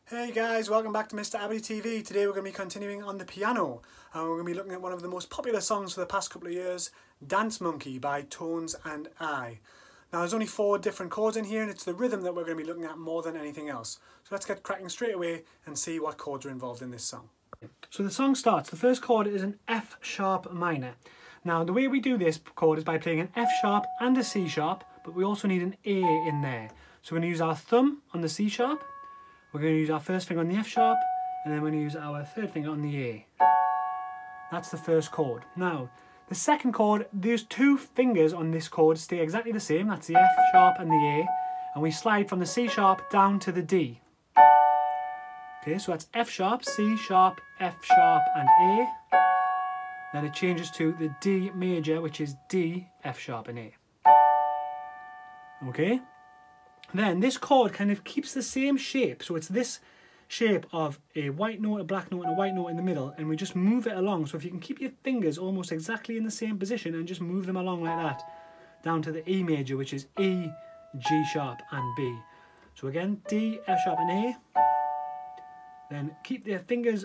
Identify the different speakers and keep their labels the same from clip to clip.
Speaker 1: Hey guys, welcome back to Mr. Abadi TV. Today we're going to be continuing on the piano and we're going to be looking at one of the most popular songs for the past couple of years, Dance Monkey by Tones and I. Now there's only 4 different chords in here and it's the rhythm that we're going to be looking at more than anything else. So let's get cracking straight away and see what chords are involved in this song. So the song starts, the first chord is an F sharp minor. Now the way we do this chord is by playing an F sharp and a C sharp, but we also need an A in there. So we're going to use our thumb on the C sharp. We're going to use our first finger on the F sharp, and then we're going to use our third finger on the A. That's the first chord. Now, the second chord, these 2 fingers on this chord stay exactly the same. That's the F sharp and the A, and we slide from the C sharp down to the D. Okay, so that's F sharp, C sharp, F sharp, and A. Then it changes to the D major, which is D, F sharp, and A. Okay? Then this chord kind of keeps the same shape, so it's this shape of a white note, a black note and a white note in the middle, and we just move it along. So if you can keep your fingers almost exactly in the same position and just move them along like that down to the E major, which is E, G sharp and B. So again, D, F sharp and A. Then keep your fingers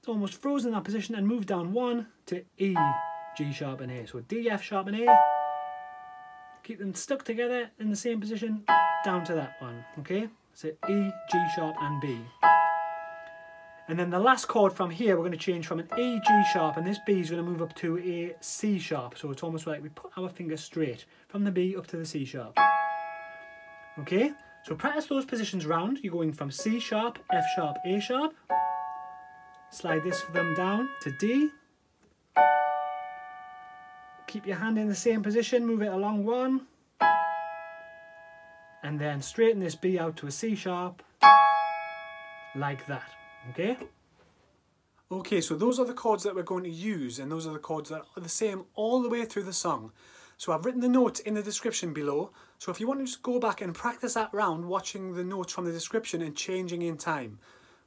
Speaker 1: almost frozen in that position and move down 1 to E, G sharp and A. So D, F sharp and A. Keep them stuck together in the same position down to that one, okay? So E, G sharp and B. And then the last chord from here, we're going to change from an E, G sharp, and this B is going to move up to a C sharp. So it's almost like we put our finger straight from the B up to the C sharp. Okay, so practice those positions round. You're going from C sharp, F sharp, A sharp. Slide this thumb down to D. Keep your hand in the same position, move it along 1. And then straighten this B out to a C sharp, like that, okay? Okay, so those are the chords that we're going to use, and those are the chords that are the same all the way through the song. So I've written the notes in the description below, so if you want to just go back and practice that round, watching the notes from the description and changing in time,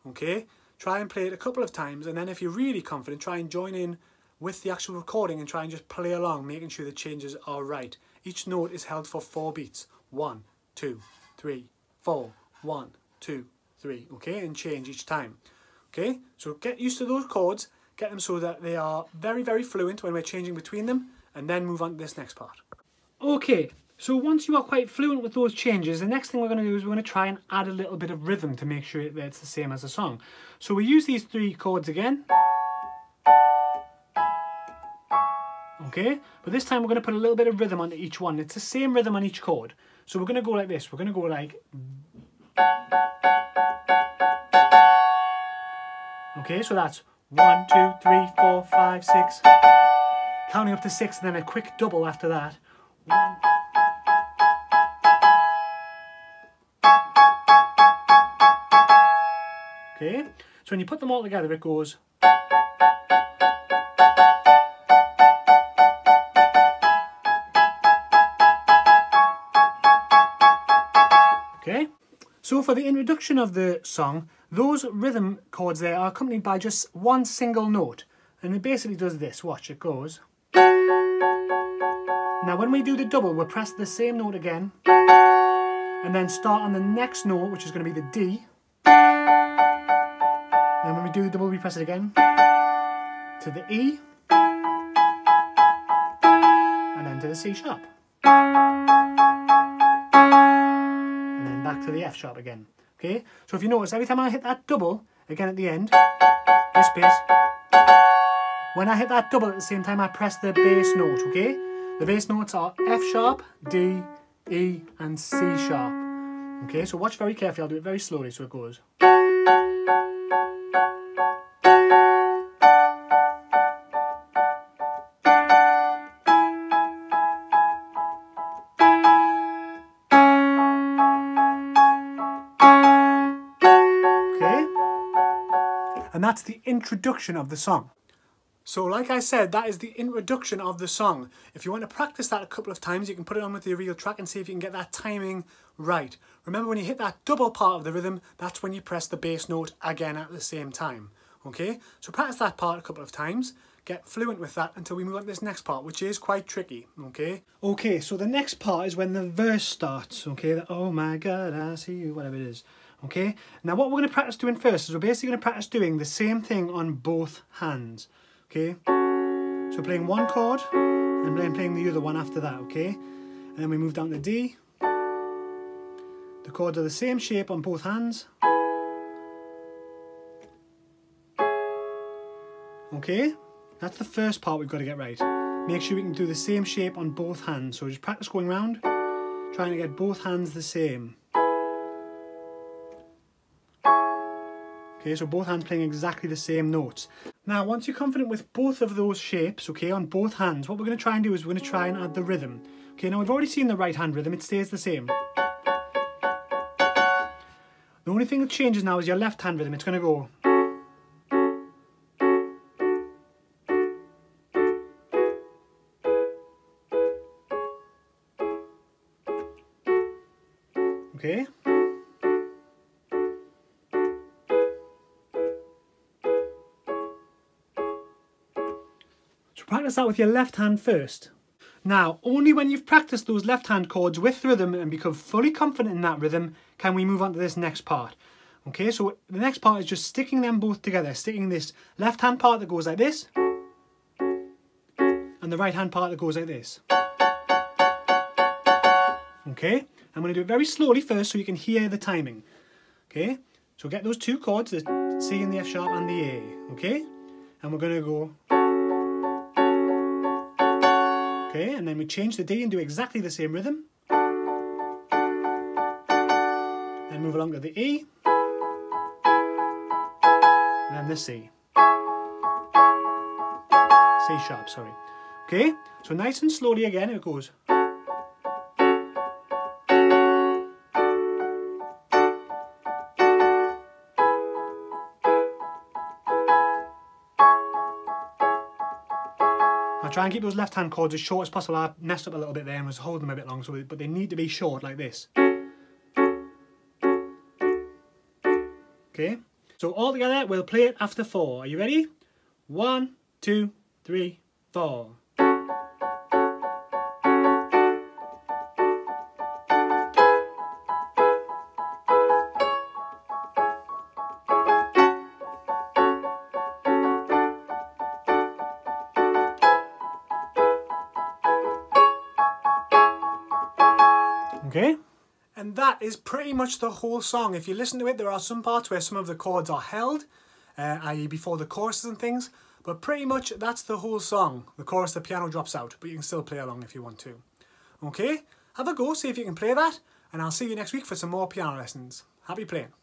Speaker 1: okay? Try and play it a couple of times, and then if you're really confident, try and join in with the actual recording and try and just play along, making sure the changes are right. Each note is held for 4 beats. 1, 2, 3, 4, 1, 2, 3, okay, and change each time. Okay, so get used to those chords, get them so that they are very, very fluent when we're changing between them, and then move on to this next part. Okay, so once you are quite fluent with those changes, the next thing we're going to do is we're going to try and add a little bit of rhythm to make sure that it's the same as the song. So we use these 3 chords again. Okay, but this time we're going to put a little bit of rhythm onto each one. It's the same rhythm on each chord. So we're going to go like this. We're going to go like... Okay, so that's 1, 2, 3, 4, 5, 6. Counting up to 6 and then a quick double after that. 1. Okay, so when you put them all together it goes... Okay, so for the introduction of the song, those rhythm chords there are accompanied by just 1 single note. And it basically does this. Watch, it goes. Now when we do the double, we'll press the same note again. And then start on the next note, which is going to be the D. And when we do the double, we press it again. To the E. And then to the C sharp. Back to the F sharp again. Okay, so if you notice, every time I hit that double again at the end, this bit, when I hit that double at the same time, I press the bass note. Okay, the bass notes are F sharp, D, E, and C sharp. Okay, so watch very carefully. I'll do it very slowly so it goes. And that's the introduction of the song. So like I said, that is the introduction of the song. If you want to practice that a couple of times, you can put it on with the real track and see if you can get that timing right. Remember, when you hit that double part of the rhythm, that's when you press the bass note again at the same time. Okay, so practice that part a couple of times. Get fluent with that until we move on to this next part, which is quite tricky, okay? Okay, so the next part is when the verse starts, okay? Oh my God, I see you, whatever it is. Okay, now what we're going to practice doing first is we're basically going to practice doing the same thing on both hands. Okay, so playing one chord and then playing the other one after that, okay? And then we move down to D. The chords are the same shape on both hands. Okay, that's the first part we've got to get right. Make sure we can do the same shape on both hands. So just practice going round, trying to get both hands the same. Okay, so both hands playing exactly the same notes. Now, once you're confident with both of those shapes, okay, on both hands, what we're going to try and do is we're going to try and add the rhythm. Okay, now we've already seen the right hand rhythm, it stays the same. The only thing that changes now is your left hand rhythm. It's going to go. Okay. So practice that with your left hand first. Now, only when you've practiced those left hand chords with rhythm and become fully confident in that rhythm can we move on to this next part. Okay, so the next part is just sticking them both together, sticking this left hand part that goes like this and the right hand part that goes like this. Okay, I'm going to do it very slowly first so you can hear the timing. Okay, so get those two chords, the C and the F sharp and the A. Okay, and we're going to go. Okay, and then we change the D and do exactly the same rhythm. Then move along to the E. And then the C. C sharp, sorry. Okay, so nice and slowly again it goes. Now try and keep those left hand chords as short as possible. I messed up a little bit there and was holding them a bit long, but they need to be short like this. Okay, so all together we'll play it after 4. Are you ready? 1, 2, 3, 4. Okay, and that is pretty much the whole song. If you listen to it, there are some parts where some of the chords are held, i.e. before the choruses and things, but pretty much that's the whole song. The chorus, the piano drops out, but you can still play along if you want to. Okay, have a go, see if you can play that, and I'll see you next week for some more piano lessons. Happy playing.